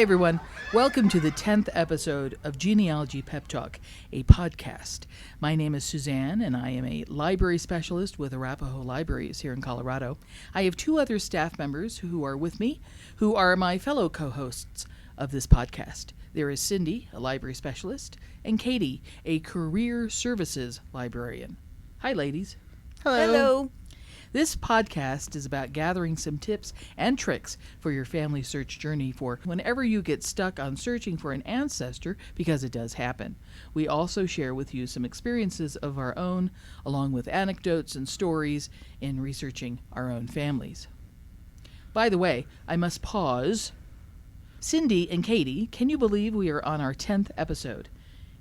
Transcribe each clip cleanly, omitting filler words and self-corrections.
Hi, everyone. Welcome to the 10th episode of Genealogy Pep Talk, a podcast. My name is Suzanne, and I am a library specialist with Arapahoe Libraries here in Colorado. I have two other staff members who are with me, who are my fellow co-hosts of this podcast. There is Cindy, a library specialist, and Katie, a career services librarian. Hi, ladies. Hello. This podcast is about gathering some tips and tricks for your family search journey for whenever you get stuck on searching for an ancestor, because it does happen. We also share with you some experiences of our own, along with anecdotes and stories in researching our own families. By the way, I must pause. Cindy and Katie, can you believe we are on our 10th episode?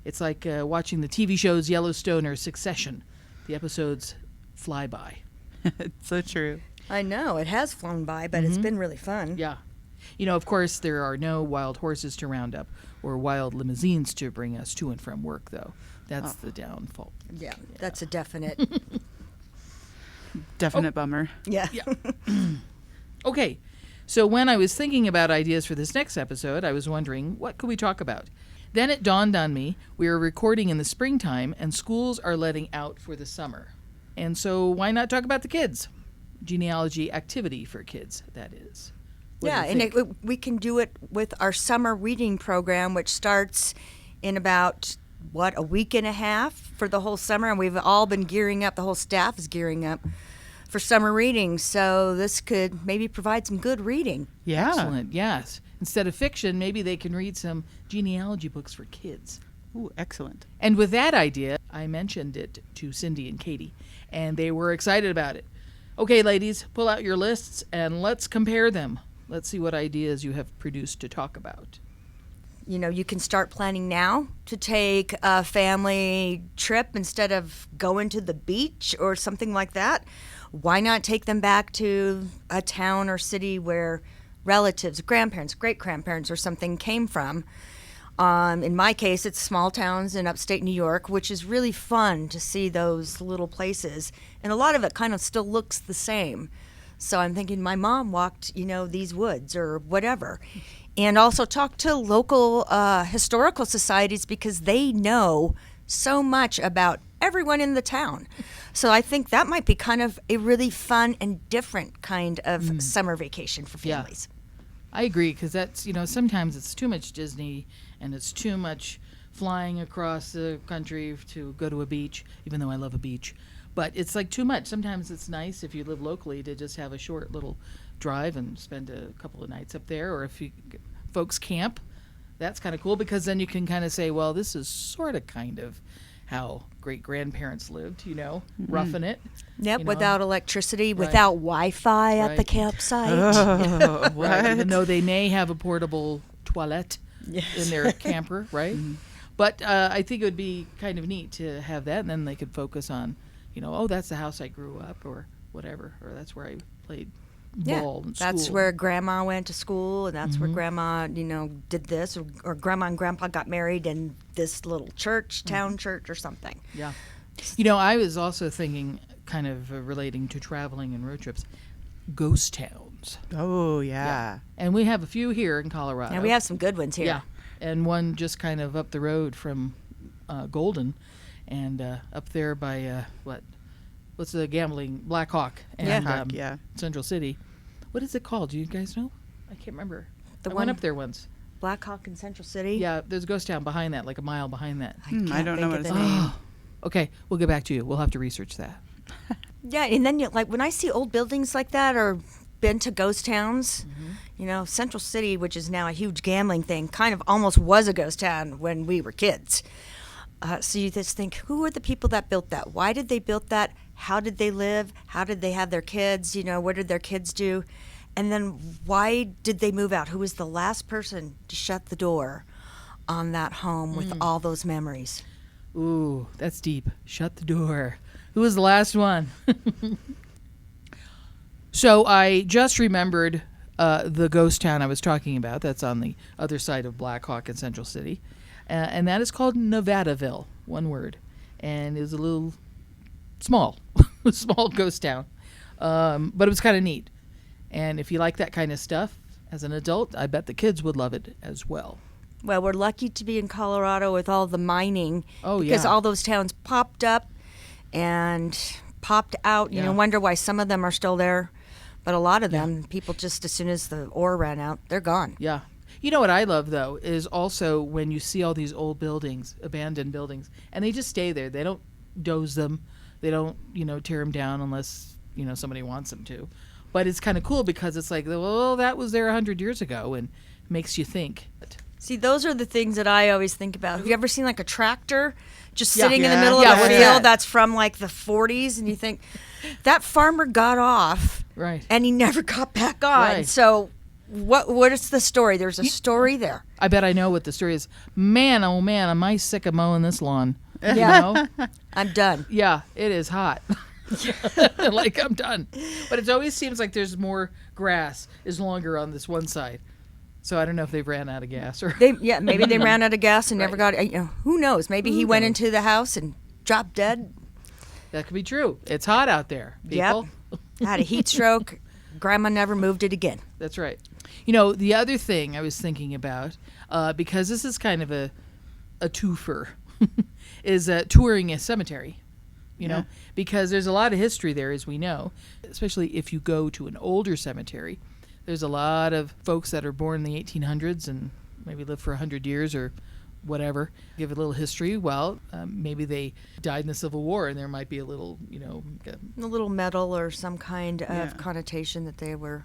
It's like watching the TV shows Yellowstone or Succession. The episodes fly by. It's so true. I know, it has flown by, but it's been really fun. Yeah. You know, of course, there are no wild horses to round up or wild limousines to bring us to and from work, though. That's the downfall. Yeah, that's a definite. Definite bummer. Yeah. Okay, so when I was thinking about ideas for this next episode, I was wondering, what could we talk about? Then it dawned on me, we are recording in the springtime, and schools are letting out for the summer. And so why not talk about the kids? Genealogy activity for kids, that is. Yeah, and we can do it with our summer reading program, which starts in about, a week and a half for the whole summer. And we've all been gearing up, the whole staff is gearing up for summer reading. So this could maybe provide some good reading. Yeah. Excellent, yes. Instead of fiction, maybe they can read some genealogy books for kids. Ooh, excellent. And with that idea, I mentioned it to Cindy and Katie, and they were excited about it. Okay, ladies, pull out your lists and let's compare them. Let's see what ideas you have produced to talk about. You know, you can start planning now to take a family trip instead of going to the beach or something like that. Why not take them back to a town or city where relatives, grandparents, great-grandparents or something came from? In my case, it's small towns in upstate New York, which is really fun to see those little places. And a lot of it kind of still looks the same. So I'm thinking my mom walked, these woods or whatever. And also talk to local historical societies because they know so much about everyone in the town. So I think that might be kind of a really fun and different kind of summer vacation for families. Yeah. I agree, because that's, sometimes it's too much Disney and it's too much flying across the country to go to a beach, even though I love a beach. But it's like too much. Sometimes it's nice if you live locally to just have a short little drive and spend a couple of nights up there. Or if you folks camp, that's kind of cool, because then you can kind of say, well, this is sort of kind of how great-grandparents lived, roughing it. Yep, without electricity, without Wi-Fi at the campsite. Oh, what? Right, even though they may have a portable toilet in their camper, right? Mm-hmm. But I think it would be kind of neat to have that, and then they could focus on, that's the house I grew up, or whatever, or that's where I played ball in school. That's where Grandma went to school, and that's where Grandma, did this, or Grandma and Grandpa got married in this little church, town church, or something. Yeah. I was also thinking, kind of relating to traveling and road trips, ghost towns. Oh, yeah. And we have a few here in Colorado. And we have some good ones here. Yeah. And one just kind of up the road from Golden, and up there by, what's the gambling, Black Hawk and Central City. What is it called? Do you guys know? I can't remember. I went up there once. Black Hawk in Central City? Yeah, there's a ghost town behind that, like a mile behind that. I don't know what it's name. Okay, we'll get back to you. We'll have to research that. Yeah, and then when I see old buildings like that, or been to ghost towns, Central City, which is now a huge gambling thing, kind of almost was a ghost town when we were kids. So you just think, who are the people that built that? Why did they build that? How did they live? How did they have their kids? What did their kids do? And then why did they move out? Who was the last person to shut the door on that home with all those memories? Ooh, that's deep. Shut the door. Who was the last one? So I just remembered the ghost town I was talking about. That's on the other side of Black Hawk in Central City. And that is called Nevadaville, one word. And it was a little small ghost town. But it was kind of neat. And if you like that kind of stuff, as an adult, I bet the kids would love it as well. Well, we're lucky to be in Colorado with all the mining. Oh, because yeah. all those towns popped up and popped out. You Yeah. know, wonder why some of them are still there. But a lot of them, people just as soon as the ore ran out, they're gone. Yeah. You know what I love, though, is also when you see all these old buildings, abandoned buildings, and they just stay there. They don't doze them. They don't, tear them down unless, somebody wants them to. But it's kind of cool because it's like, well, that was there 100 years ago, and makes you think. See, those are the things that I always think about. Have you ever seen like a tractor just Yeah. sitting in the Yeah. middle Yeah, of a what's field that? that's from like the 40s? And you think, that farmer got off Right. and he never got back on. Right. So what is the story? There's a story there. I bet I know what the story is. Man, oh man, am I sick of mowing this lawn? Yeah. I'm done. Yeah, it is hot. Like, I'm done. But it always seems like there's more grass is longer on this one side. So I don't know if they've ran out of gas or... Maybe they ran out of gas and never Right. got it. Who knows? Maybe he went into the house and dropped dead. That could be true. It's hot out there, people. Yep. Had a heat stroke. Grandma never moved it again. That's right. The other thing I was thinking about, because this is kind of a twofer, is touring a cemetery. Yeah. Because there's a lot of history there, as we know, especially if you go to an older cemetery. There's a lot of folks that are born in the 1800s and maybe lived for 100 years or whatever. Give a little history. Well, maybe they died in the Civil War, and there might be a little, A little medal or some kind of connotation that they were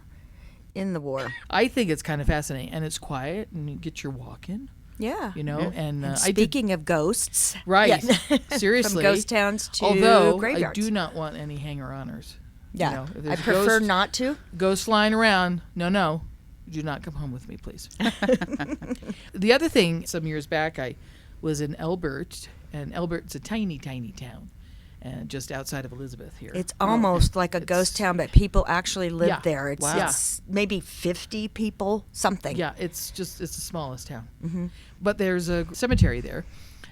in the war. I think it's kind of fascinating, and it's quiet, and you get your walk in. Yeah. And I did. Speaking of ghosts. Right. Yeah. Seriously. From ghost towns to Although graveyards. I do not want any hanger-oners. Yeah. If I there's a prefer ghost- not to. Ghosts flying around. No. Do not come home with me, please. The other thing, some years back, I was in Elbert, and Elbert's a tiny, tiny town, and just outside of Elizabeth here. It's almost like a ghost it's- town, but people actually live Yeah. there. It's, Wow. it's maybe 50 people, something. Yeah, it's the smallest town. Mm-hmm. But there's a cemetery there,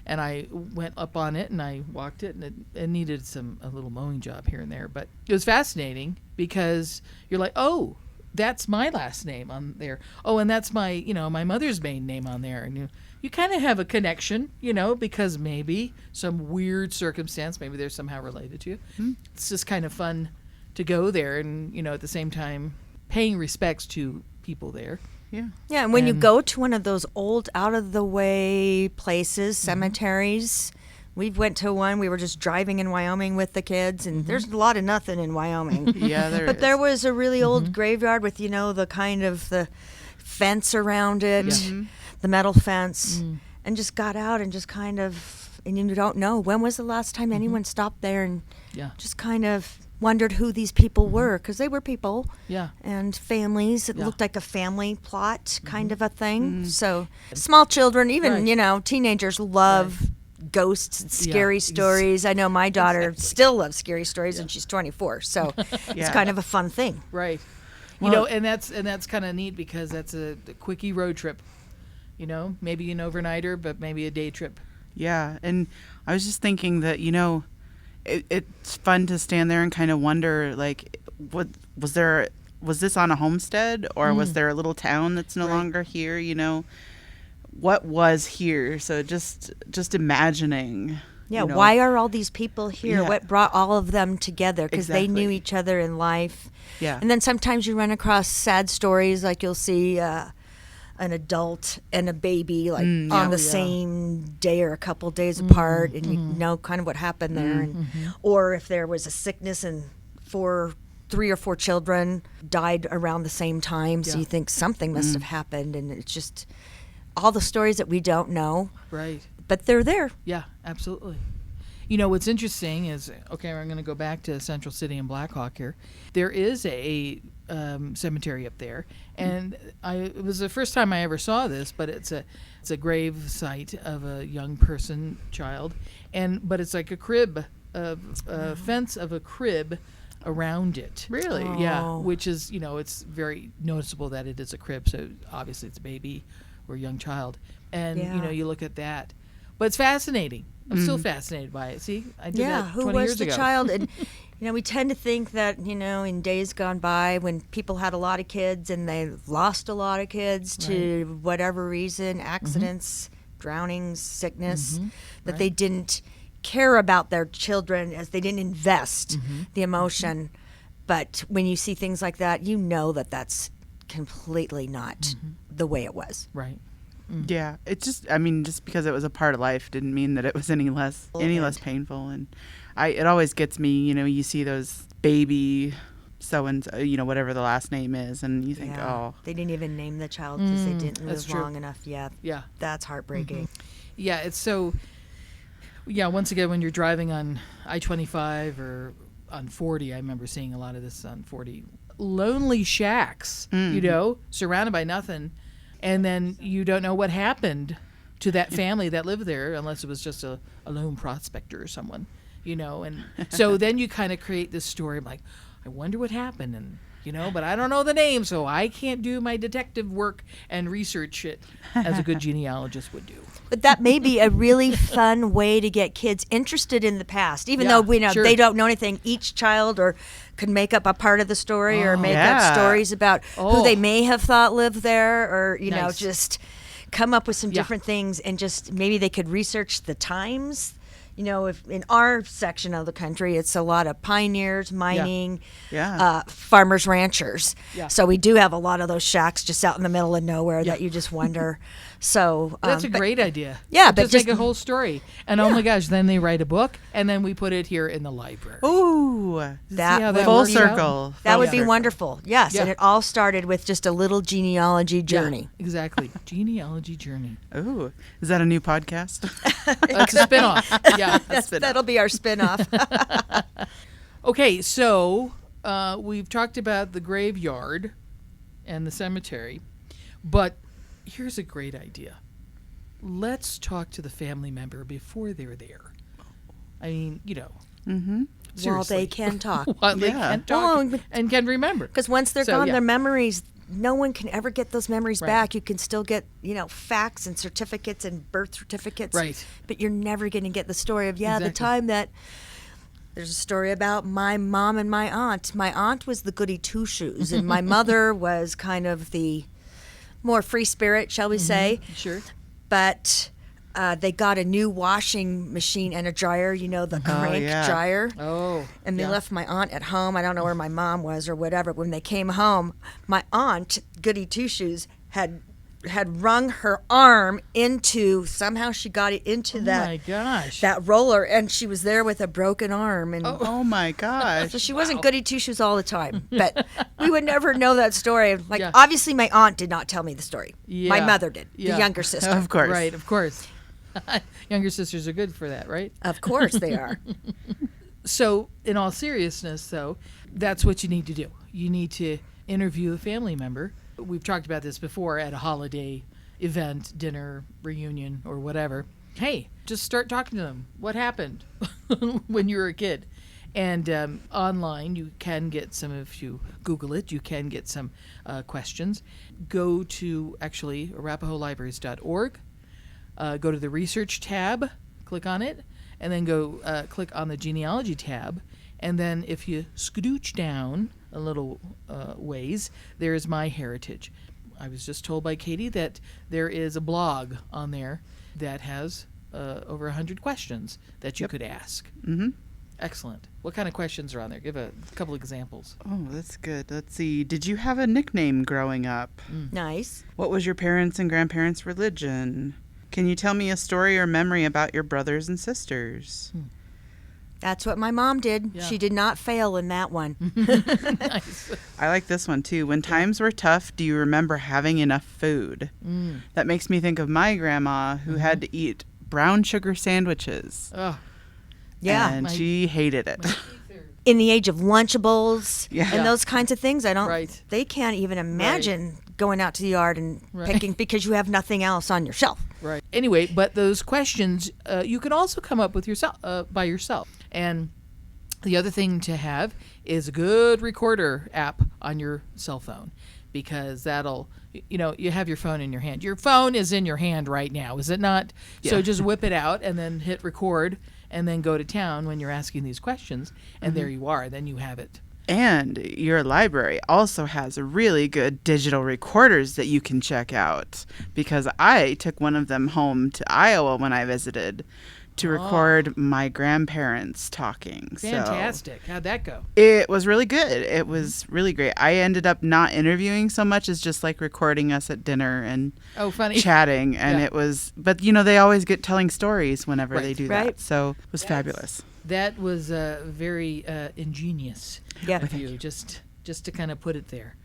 and I went up on it and I walked it, and it needed a little mowing job here and there. But it was fascinating because you're like, oh, that's my last name on there. Oh, and that's my my mother's maiden name on there, and you kind of have a connection, because maybe some weird circumstance, maybe they're somehow related to you. Hmm. It's just kind of fun to go there, and at the same time paying respects to people there. Yeah. Yeah, and when you And- go to one of those old, out-of-the-way places, cemeteries, we went to one, we were just driving in Wyoming with the kids, and there's a lot of nothing in Wyoming. Yeah, there But is. there was a really old graveyard with, the kind of the fence around it, the metal fence, and just got out and just kind of, and you don't know, when was the last time anyone stopped there and Yeah. just kind of wondered who these people were, because they were people Yeah. and families. It Yeah. looked like a family plot kind of a thing. So small children, even, Right. teenagers love ghosts and scary stories. I know my daughter still loves scary stories and she's 24. So it's Yeah. kind of a fun thing. Right. Well- And that's kind of neat because that's a quickie road trip. Maybe an overnighter, but maybe a day trip. Yeah, and I was just thinking that it's fun to stand there and kind of wonder, like, what was this on a homestead, or was there a little town that's no Right. longer here? What was here? So just imagining. Yeah, why are all these people here? Yeah. What brought all of them together? Because they knew Exactly. each other in life. Yeah. And then sometimes you run across sad stories, like you'll see an adult and a baby like on yeah. the same day or a couple days apart, and you know kind of what happened there. And or if there was a sickness and 3 or 4 children died around the same time, so Yeah. you think something must have happened, and it's just all the stories that we don't know, Right. but they're there. Yeah, absolutely. What's interesting is, okay, I'm going to go back to Central City and Blackhawk here. There is a cemetery up there, and it was the first time I ever saw this, but it's a grave site of a young child, but it's like a crib, a fence of a crib around it. Really? Yeah, Oh. which is, it's very noticeable that it is a crib, so obviously it's a baby or a young child. And, Yeah. you look at that. But it's fascinating I'm still fascinated by it. See, I did that who 20 was years the ago. child? And we tend to think that in days gone by, when people had a lot of kids and they lost a lot of kids to whatever reason, accidents, drownings, sickness, that they didn't care about their children, as they didn't invest the emotion. But when you see things like that, that that's completely not the way it was. Right. Yeah, it just, just because it was a part of life didn't mean that it was any less painful. And it always gets me, you see those baby so-and-so, whatever the last name is, and you think, oh. They didn't even name the child because they didn't that's live true. long enough. Yeah. That's heartbreaking. Yeah, it's so. Yeah, once again, when you're driving on I-25 or on 40, I remember seeing a lot of this on 40. Lonely shacks, surrounded by nothing. And then you don't know what happened to that family that lived there, unless it was just a lone prospector or someone, And so then you kind of create this story. I'm like, I wonder what happened. And, but I don't know the name, so I can't do my detective work and research it as a good genealogist would do. But that may be a really fun way to get kids interested in the past, even though they don't know anything. Each child could make up a part of the story or make up stories about who they may have thought lived there, or Nice. just come up with some different things, and just maybe they could research the times. If in our section of the country, it's a lot of pioneers, mining, farmers, ranchers. Yeah. So we do have a lot of those shacks just out in the middle of nowhere that you just wonder. So That's a great idea. Yeah, but just make a whole story. And oh my gosh, then they write a book, and then we put it here in the library. Ooh, that See how would- full works out? circle. That Full would be circle. wonderful. Yes, and Yeah. it all started with just a little genealogy journey. Yeah, exactly. Genealogy journey. Ooh, is that a new podcast? That's a spinoff. Yeah. That'll be our spin-off. Okay, so we've talked about the graveyard and the cemetery, but here's a great idea. Let's talk to the family member before they're there. I mean, Mm-hmm. While seriously. they can talk. While they Yeah. can talk Well, and can remember. Because once they're So, gone, yeah. their memories, no one can ever get those memories Right. back. You can still get, facts and certificates and birth certificates. Right. But you're never going to get the story of, the Exactly. time that there's a story about my mom and my aunt. My aunt was the goody two-shoes, and my mother was kind of the more free spirit, shall we say. Sure. But they got a new washing machine and a dryer, the crank yeah. dryer. Oh. And they left my aunt at home. I don't know where my mom was or whatever. When they came home, my aunt, Goody Two Shoes, had wrung her arm into, somehow she got it into my gosh. that roller, and she was there with a broken arm. And Oh my gosh. so she wasn't Goody Two Shoes all the time, but we would never know that story. Like, Yeah. obviously my aunt did not tell me the story. My Yeah. mother did, Yeah. the younger sister. Of course. Right, of course. Younger sisters are good for that, right? Of course they are. So, in all seriousness, though, that's what you need to do. You need to interview a family member. We've talked about this before at a holiday event, dinner, reunion, or whatever. Hey, just start talking to them. What happened when you were a kid? And online, you can get some, if you Google it, you can get some questions. Go to, actually, arapahoelibraries.org. Go to the research tab, click on it, and then go click on the genealogy tab. And then if you scooch down a little ways, there's My Heritage. I was just told by Katie that there is a blog on there that has over 100 questions that you could ask. Mm-hmm. Excellent. What kind of questions are on there? Give a couple examples. Oh, that's good. Let's see. Did you have a nickname growing up? Nice. What was your parents' and grandparents' religion? Can you tell me a story or memory about your brothers and sisters? That's what my mom did. Yeah. She did not fail in that one. Nice. I like this one too. When times were tough, do you remember having enough food? That makes me think of my grandma who had to eat brown sugar sandwiches. Oh, Yeah. And she hated it. In the age of Lunchables Yeah. and those kinds of things, Right. they can't even imagine going out to the yard and Right. picking because you have nothing else on your shelf. right. Anyway, but those questions you can also come up with yourself by yourself. And the other thing to have is a good recorder app on your cell phone. because that'll, you have your phone in your hand. Your phone is in your hand right now, is it not? Yeah. So just whip it out and then hit record and then go to town when you're asking these questions. And there you are. Then you have it. And your library also has really good digital recorders that you can check out, because I took one of them home to Iowa when I visited to record my grandparents talking. Fantastic. How'd that go? It was really good. It was really great. I ended up not interviewing so much as just like recording us at dinner and funny. chatting. And Yeah. it was, but they always get telling stories whenever they do Right. that. So it was fabulous. That was very ingenious Yeah. of you, just to kind of put it there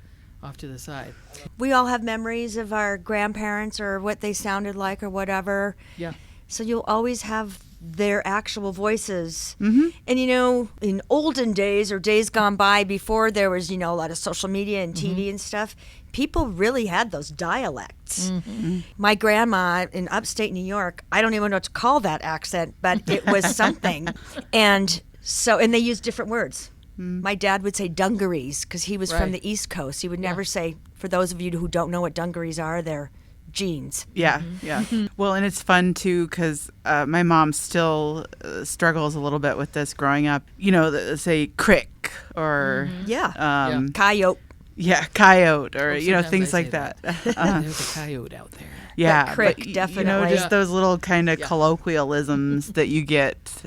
off to the side. We all have memories of our grandparents or what they sounded like or whatever. Yeah. So you'll always have their actual voices. Mm-hmm. And in olden days or days gone by before there was, a lot of social media and TV and stuff, people really had those dialects. My grandma in upstate New York, I don't even know what to call that accent, but it was something. And they used different words. My dad would say dungarees because he was from Right. the East Coast. He would never say, for those of you who don't know what dungarees are, they're jeans. Yeah, yeah. Well, and it's fun too because my mom still struggles a little bit with this growing up. Say crick or Yeah. Coyote. yeah, coyote or Sometimes things I like say that. There's a coyote out there. Yeah, crick, but, definitely. just those little kind of colloquialisms that you get.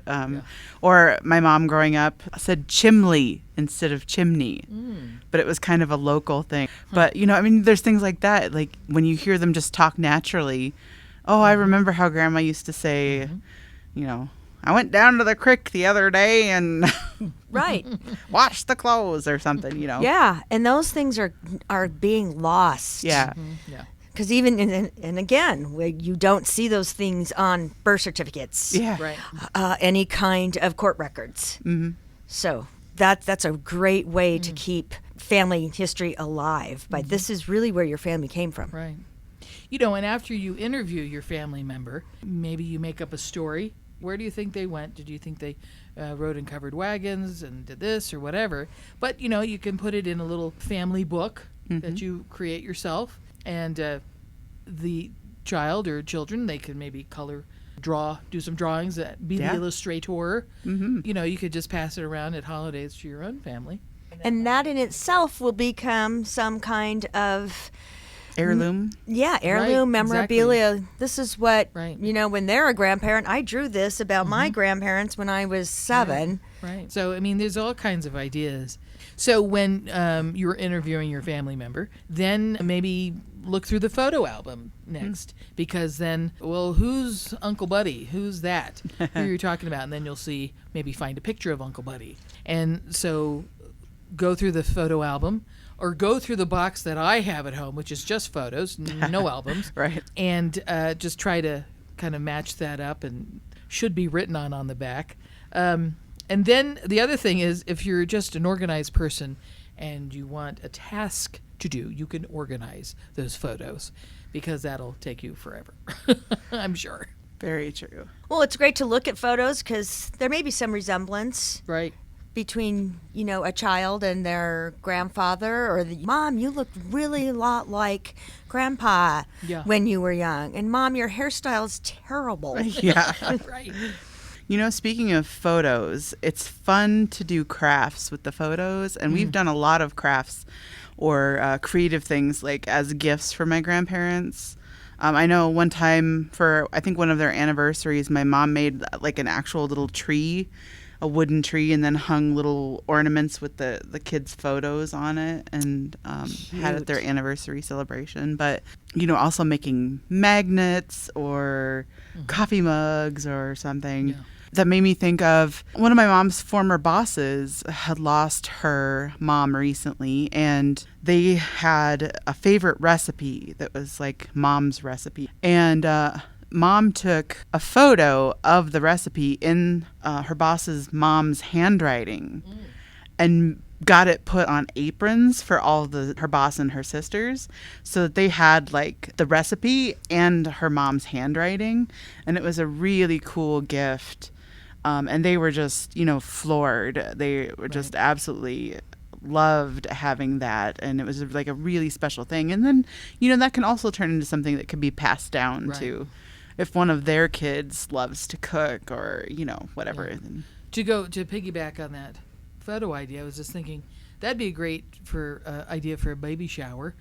Or my mom growing up said chimley instead of chimney, but it was kind of a local thing. But, there's things like that. Like when you hear them just talk naturally. Oh, I remember how Grandma used to say, I went down to the creek the other day and Right. washed the clothes or something, Yeah, and those things are being lost. Yeah. Yeah. Because even and again, you don't see those things on birth certificates. Yeah. Right. Any kind of court records. Mm-hmm. So that's a great way to keep family history alive. But this is really where your family came from. Right. And after you interview your family member, maybe you make up a story. Where do you think they went? Did you think they rode in covered wagons and did this or whatever? But, you can put it in a little family book that you create yourself. And the child or children, they can maybe do some drawings, be the illustrator. Mm-hmm. You could just pass it around at holidays to your own family. And that in itself will become some kind of Heirloom. heirloom memorabilia. Exactly. This is what, Right. when they're a grandparent, I drew this about my grandparents when I was 7. Right. So, there's all kinds of ideas. So when you're interviewing your family member, then maybe look through the photo album next, because then, who's Uncle Buddy? Who's that? Who you're talking about? And then you'll maybe find a picture of Uncle Buddy. And so go through the photo album or go through the box that I have at home, which is just photos, no albums. Right. And just try to kind of match that up, and should be written on the back. And then the other thing is, if you're just an organized person and you want a task to do, you can organize those photos, because that'll take you forever, I'm sure. Very true. Well, it's great to look at photos because there may be some resemblance Right. between, a child and their grandfather, or Mom, you look really a lot like Grandpa when you were young. And Mom, your hairstyle's terrible. Yeah. Right. Speaking of photos, it's fun to do crafts with the photos. And we've done a lot of crafts or creative things like as gifts for my grandparents. I know one time for, I think one of their anniversaries, my mom made like an actual little tree, a wooden tree, and then hung little ornaments with the kids' photos on it, and had it their anniversary celebration. But, also making magnets or coffee mugs or something. Yeah. That made me think of one of my mom's former bosses had lost her mom recently, and they had a favorite recipe that was like Mom's recipe. And Mom took a photo of the recipe in her boss's mom's handwriting and got it put on aprons for all her boss and her sisters, so that they had like the recipe and her mom's handwriting. And it was a really cool gift. And they were just, floored. They were just absolutely loved having that, and it was like a really special thing. And then, you know, that can also turn into something that could be passed down Right. to if one of their kids loves to cook or, you know, whatever. Yeah. Then, To piggyback on that photo idea, I was just thinking that'd be a great idea for a baby shower.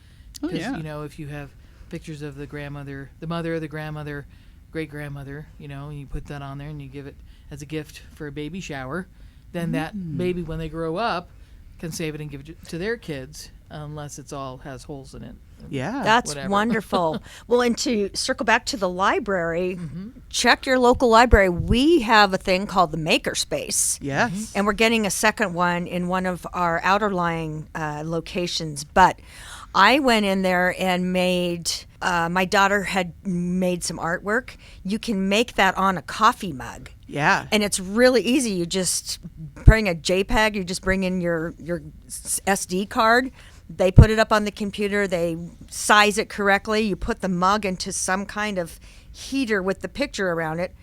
oh, 'Cause, yeah. you know, if you have pictures of the grandmother, the mother, the grandmother, great grandmother, you know, and you put that on there and you give it as a gift for a baby shower, then that baby, when they grow up, can save it and give it to their kids, unless it's all has holes in it. Yeah. That's whatever. wonderful. Well, and to circle back to the library, check your local library. We have a thing called the Makerspace. Yes. And we're getting a second one in one of our outer lying locations. But I went in there and made, my daughter had made some artwork. You can make that on a coffee mug. Yeah. And it's really easy. You just bring a JPEG, you just bring in your SD card. They put it up on the computer, they size it correctly, you put the mug into some kind of heater with the picture around it,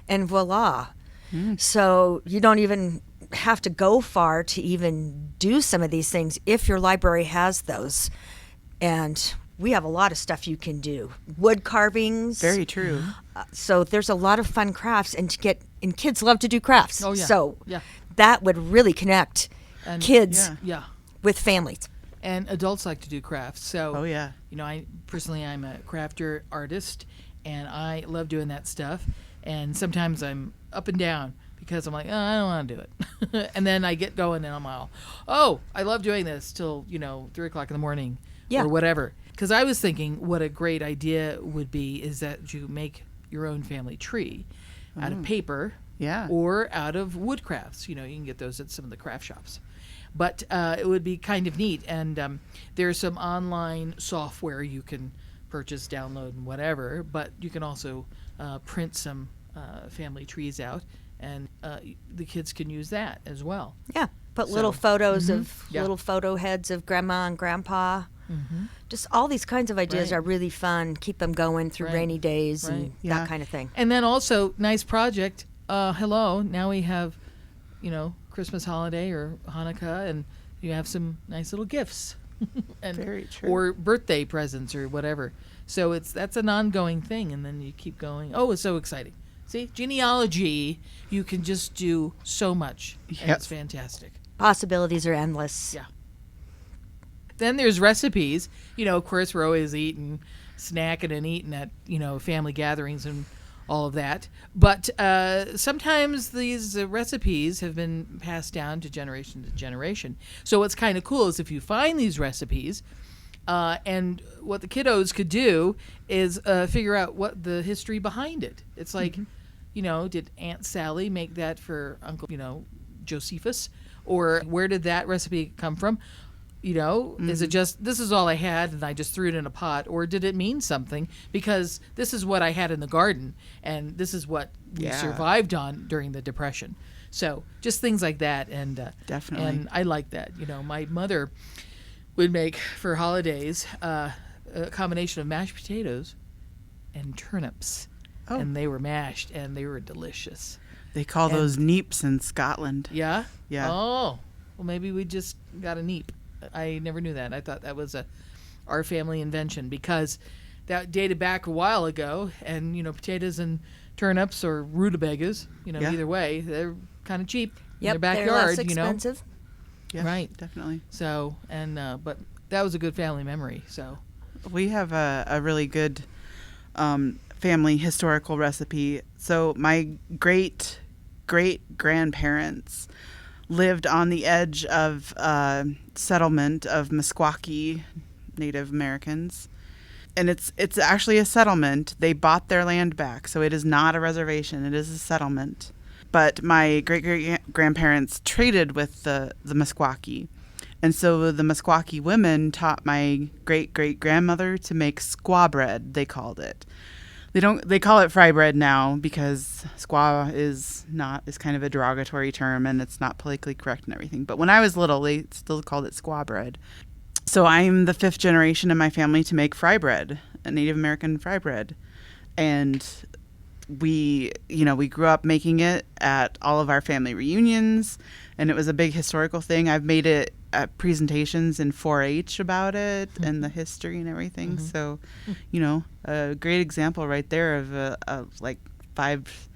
and voila. So you don't even have to go far to even do some of these things if your library has those. And we have a lot of stuff you can do. Wood carvings. Very true. So there's a lot of fun crafts, and kids love to do crafts. Oh, yeah. So Yeah. that would really connect And kids Yeah. with families. And adults like to do crafts. So, Oh, yeah. you know, I'm a crafter artist, and I love doing that stuff. And sometimes I'm up and down because I'm like, oh, I don't want to do it. And then I get going, and I'm all, oh, I love doing this till, 3 o'clock in the morning Yeah. or whatever. Because I was thinking what a great idea would be is that you make your own family tree out of paper Yeah. or out of wood crafts. You know, you can get those at some of the craft shops. But it would be kind of neat. And there's some online software you can purchase, download, and whatever. But you can also print some family trees out, and the kids can use that as well. Yeah. Put So- little photos of Yeah. little photo heads of grandma and grandpa. Just all these kinds of ideas Right. are really fun. Keep them going through Right. rainy days Right. and Yeah. that kind of thing. And then also, nice project. Hello, now we have, Christmas holiday or Hanukkah, and you have some nice little gifts. And, Very true. Or birthday presents or whatever. So that's an ongoing thing, and then you keep going. Oh, it's so exciting. See, genealogy, you can just do so much, and Yep. it's fantastic. Possibilities are endless. Yeah. Then there's recipes. Of course, we're always snacking and eating at, family gatherings and all of that. But sometimes these recipes have been passed down to generation. So what's kind of cool is if you find these recipes, and what the kiddos could do is figure out what the history behind it. It's like, did Aunt Sally make that for Uncle, Josephus? Or where did that recipe come from? Is it just, this is all I had and I just threw it in a pot? Or did it mean something? Because this is what I had in the garden, and this is what we Yeah. survived on during the Depression. So just things like that. And Definitely. And I like that. My mother would make for holidays a combination of mashed potatoes and turnips. Oh. And they were mashed, and they were delicious. They call And- those neeps in Scotland. Yeah? Yeah. Oh, well, maybe we just got a neep. I never knew that. I thought that was our family invention, because that dated back a while ago, and, potatoes and turnips or rutabagas, Yeah. either way, they're kind of cheap in Yep, their backyard, they're less expensive. Yeah, Right. Definitely. So, and, but that was a good family memory, so. We have a really good family historical recipe. So my great grandparents lived on the edge of settlement of Meskwaki Native Americans. And it's actually a settlement. They bought their land back, so it is not a reservation. It is a settlement. But my great-great-grandparents traded with the Meskwaki. And so the Meskwaki women taught my great-great-grandmother to make squaw bread, they called it. They call it fry bread now because squaw is kind of a derogatory term, and it's not politically correct and everything. But when I was little, they still called it squaw bread. So I'm the 5th generation in my family to make fry bread, a Native American fry bread. And we grew up making it at all of our family reunions, and it was a big historical thing. I've made it at presentations in 4-H about it and the history and everything. So, a great example right there of like 5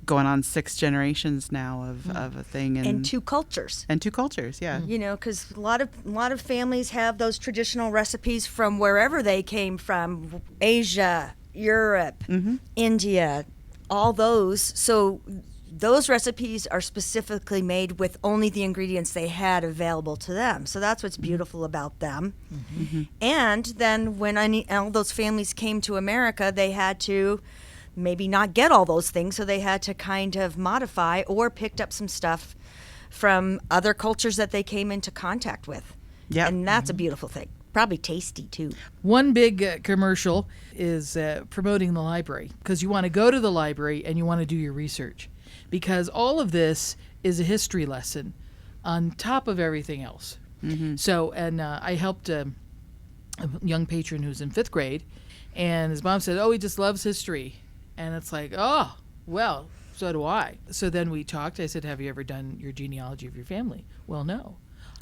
going on 6 generations now of a thing, and 2 cultures. And 2 cultures, yeah. Because a lot of families have those traditional recipes from wherever they came from, Asia, Europe, India, all those. So those recipes are specifically made with only the ingredients they had available to them. So that's what's beautiful about them. And then when all those families came to America, they had to maybe not get all those things, so they had to kind of modify or picked up some stuff from other cultures that they came into contact with. Yeah. And that's a beautiful thing. Probably tasty, too. One big commercial is promoting the library, because you want to go to the library and you want to do your research, because all of this is a history lesson on top of everything else. So, and I helped a young patron who's in 5th grade, and his mom said, he just loves history. And it's like, oh, well, so do I. So then we talked. I said, have you ever done your genealogy of your family? Well, no.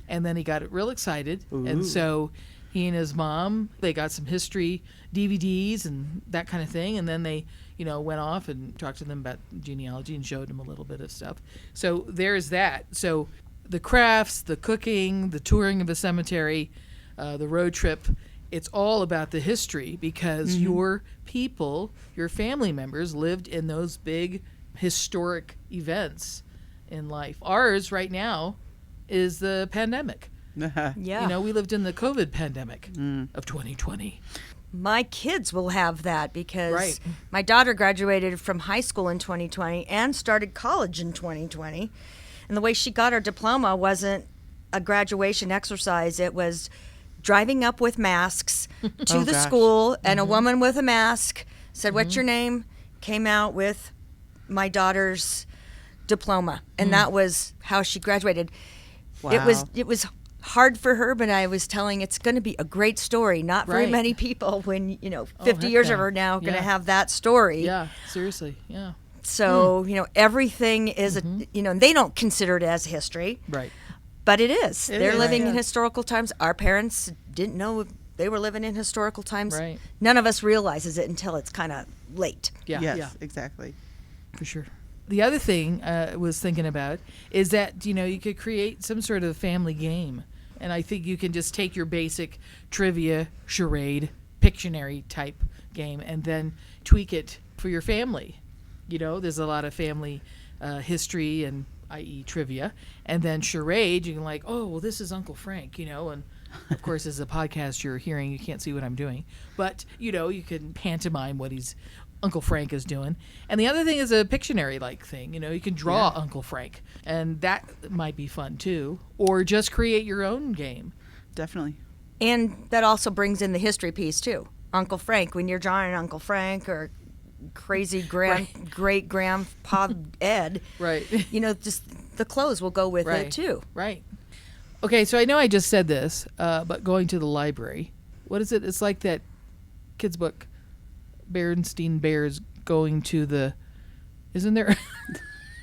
And then he got real excited. Ooh. And so he and his mom, they got some history DVDs and that kind of thing. And then they, went off and talked to them about genealogy and showed them a little bit of stuff. So there's that. So the crafts, the cooking, the touring of a cemetery, the road trip, it's all about the history, because your people, your family members lived in those big historic events in life. Ours right now is the pandemic. Yeah. We lived in the COVID pandemic of 2020. My kids will have that because my daughter graduated from high school in 2020 and started college in 2020. And the way she got her diploma wasn't a graduation exercise. It was driving up with masks to the school, and a woman with a mask said, what's your name? Came out with my daughter's diploma. And that was how she graduated. Wow. It was hard for her, but I was telling it's going to be a great story. Not very many people when, 50 years of her now going to have that story. Yeah, seriously, yeah. So, everything is, they don't consider it as history. Right. But it is. They're living in historical times. Our parents didn't know they were living in historical times. Right. None of us realizes it until it's kind of late. Yeah. Yes, exactly. For sure. The other thing I was thinking about is that, you could create some sort of family game. And I think you can just take your basic trivia, charade, Pictionary type game and then tweak it for your family. There's a lot of family history and i.e. trivia, and then charade, you can this is Uncle Frank, and of course as a podcast you're hearing, you can't see what I'm doing, but you can pantomime what Uncle Frank is doing. And the other thing is a Pictionary like thing, you can draw Uncle Frank, and that might be fun too, or just create your own game. Definitely. And that also brings in the history piece too. Uncle Frank, when you're drawing Uncle Frank or crazy great grandpa Ed, just the clothes will go with it too. Right. Okay, so I know I just said this, but going to the library, what is it? It's like that kids' book, Berenstain Bears going to the, isn't there?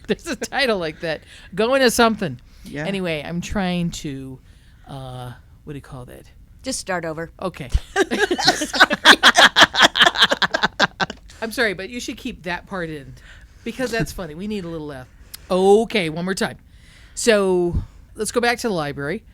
There's a title like that. Going to something. Yeah. Anyway, I'm trying to, what do you call that? Just start over. Okay. I'm sorry, but you should keep that part in because that's funny. We need a little laugh. Okay, one more time. So let's go back to the library.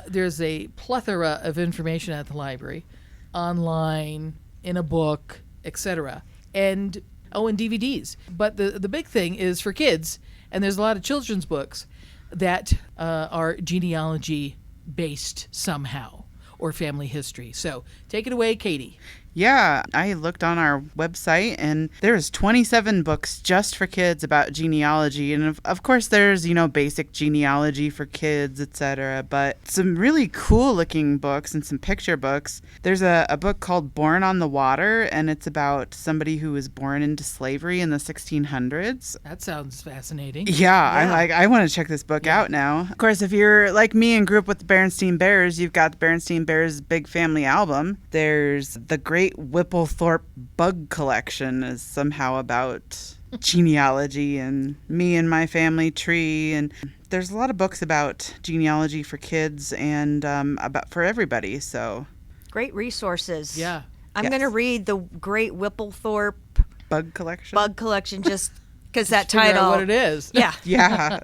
There's a plethora of information at the library, online, in a book, etc. And DVDs. But the big thing is for kids, and there's a lot of children's books that are genealogy based somehow, or family history. So take it away, Katie. Yeah, I looked on our website and there's 27 books just for kids about genealogy. And of course there's, basic genealogy for kids, etc. But some really cool looking books and some picture books. There's a book called Born on the Water, and it's about somebody who was born into slavery in the 1600s. That sounds fascinating. Yeah. I want to check this book out now. Of course, if you're like me and grew up with the Berenstain Bears, you've got the Berenstain Bears Big Family Album. There's The Great Great Whipplethorpe Bug Collection is somehow about genealogy and me and my family tree. And there's a lot of books about genealogy for kids and about for everybody. So Great resources. Yeah. I'm Yes. going to read the Great Whipplethorpe Bug Collection. Bug Collection just because that Figure out title. what it is. Yeah. Yeah.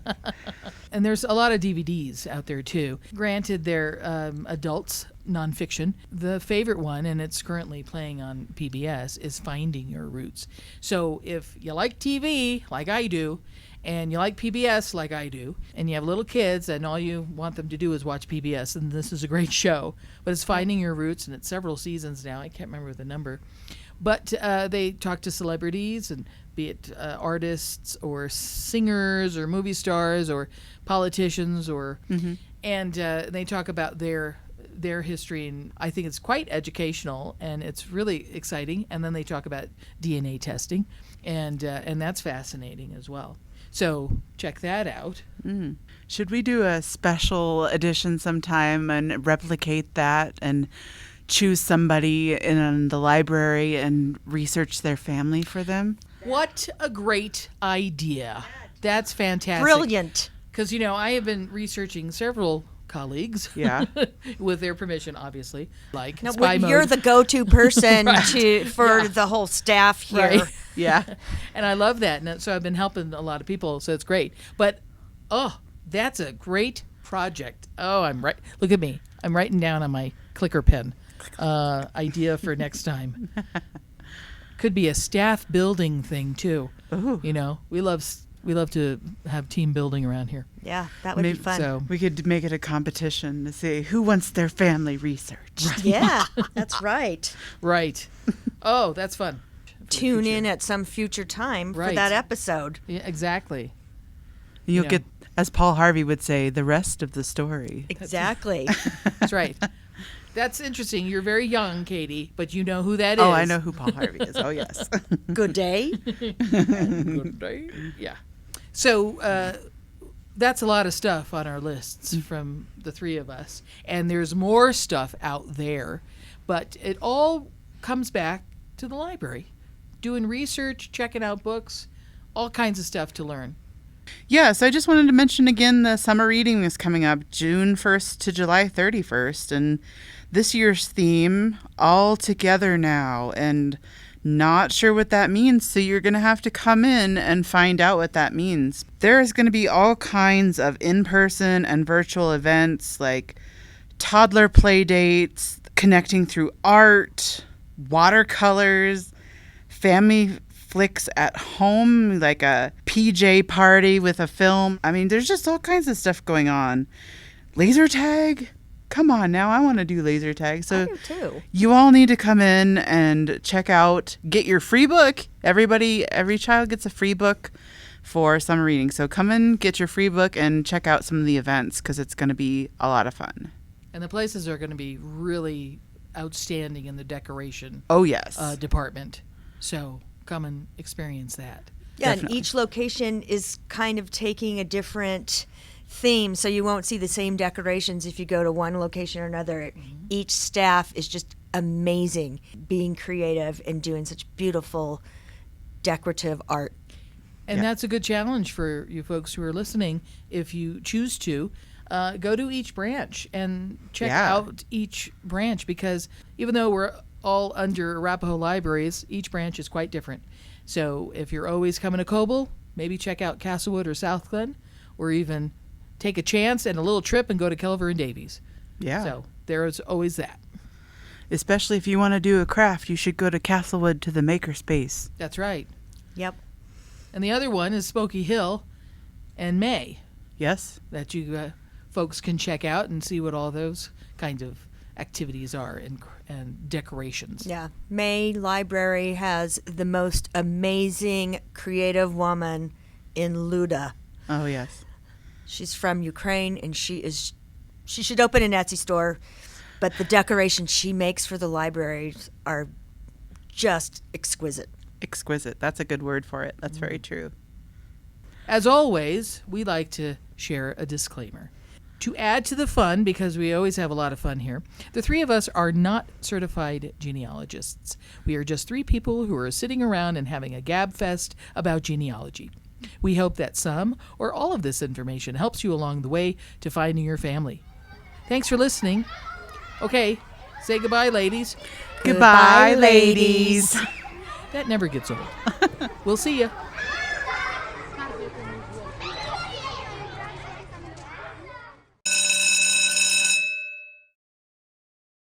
And there's a lot of DVDs out there too. Granted, they're adults nonfiction. The favorite one, and it's currently playing on PBS, is Finding Your Roots. So if you like TV like I do, and you like PBS like I do, and you have little kids and all you want them to do is watch PBS, and this is a great show. But it's Finding Your Roots, and it's several seasons now. I can't remember the number. But they talk to celebrities, and be it artists or singers or movie stars or politicians, or and they talk about their history, and I think it's quite educational and it's really exciting. And then they talk about DNA testing, and that's fascinating as well. So check that out. Should we do a special edition sometime and replicate that and choose somebody in the library and research their family for them? What a great idea. That's fantastic. Brilliant. Because, I have been researching several colleagues. Yeah. With their permission, obviously. Like No, Spy Mode. you're the go-to person Right. for Yeah. the whole staff here. Right. Yeah. And I love that. And so I've been helping a lot of people, so it's great. But, that's a great project. Look at me. I'm writing down on my clicker pen idea for next time. Could be a staff building thing, too. Ooh. We love to have team building around here. Yeah, that would be fun. So We could make it a competition to see who wants their family researched. Yeah, that's right. right. Oh, that's fun. For the Tune future. in at some future time for Right. that episode. Yeah, exactly. You'll Yeah. get, as Paul Harvey would say, the rest of the story. Exactly. That's right. That's interesting. You're very young, Katie, but you know who that is. Oh, I know who Paul Harvey is. Oh, yes. Good day. Good day. Yeah. So that's a lot of stuff on our lists from the three of us. And there's more stuff out there. But it all comes back to the library. Doing research, checking out books, all kinds of stuff to learn. Yes, I just wanted to mention again the summer reading is coming up June 1st to July 31st. And this year's theme, All Together Now. And not sure what that means, so you're going to have to come in and find out what that means. There is going to be all kinds of in-person and virtual events like toddler play dates, connecting through art, watercolors, family flicks at home, like a PJ party with a film. I mean, there's just all kinds of stuff going on. Laser tag? Come on now, I want to do laser tag. I So do too. you all need to come in and check out, get your free book. Every child gets a free book for summer reading. So come in, get your free book, and check out some of the events because it's going to be a lot of fun. And the places are going to be really outstanding in the decoration Oh, yes. department. So come and experience that. Yeah, and Definitely. each location is kind of taking a different theme, so you won't see the same decorations if you go to one location or another. Each staff is just amazing, being creative and doing such beautiful decorative art. And Yeah. that's a good challenge for you folks who are listening. If you choose to, go to each branch and check Yeah. out each branch, because even though we're all under Arapahoe Libraries, each branch is quite different. So if you're always coming to Coble, maybe check out Castlewood or South Glen, or even take a chance and a little trip and go to Kelver and Davies. Yeah. So there's always that. Especially if you want to do a craft, you should go to Castlewood to the Makerspace. That's right. Yep. And the other one is Smoky Hill and May, Yes? that you folks can check out and see what all those kinds of activities are and decorations. Yeah. May Library has the most amazing creative woman in Luda. Oh, yes. She's from Ukraine, and she should open an Etsy store, but the decorations she makes for the libraries are just exquisite. Exquisite. That's a good word for it. That's very true. As always, we like to share a disclaimer. To add to the fun, because we always have a lot of fun here, the three of us are not certified genealogists. We are just three people who are sitting around and having a gab fest about genealogy. We hope that some or all of this information helps you along the way to finding your family. Thanks for listening. Okay, say goodbye, ladies. Goodbye, ladies. That never gets old. We'll see you.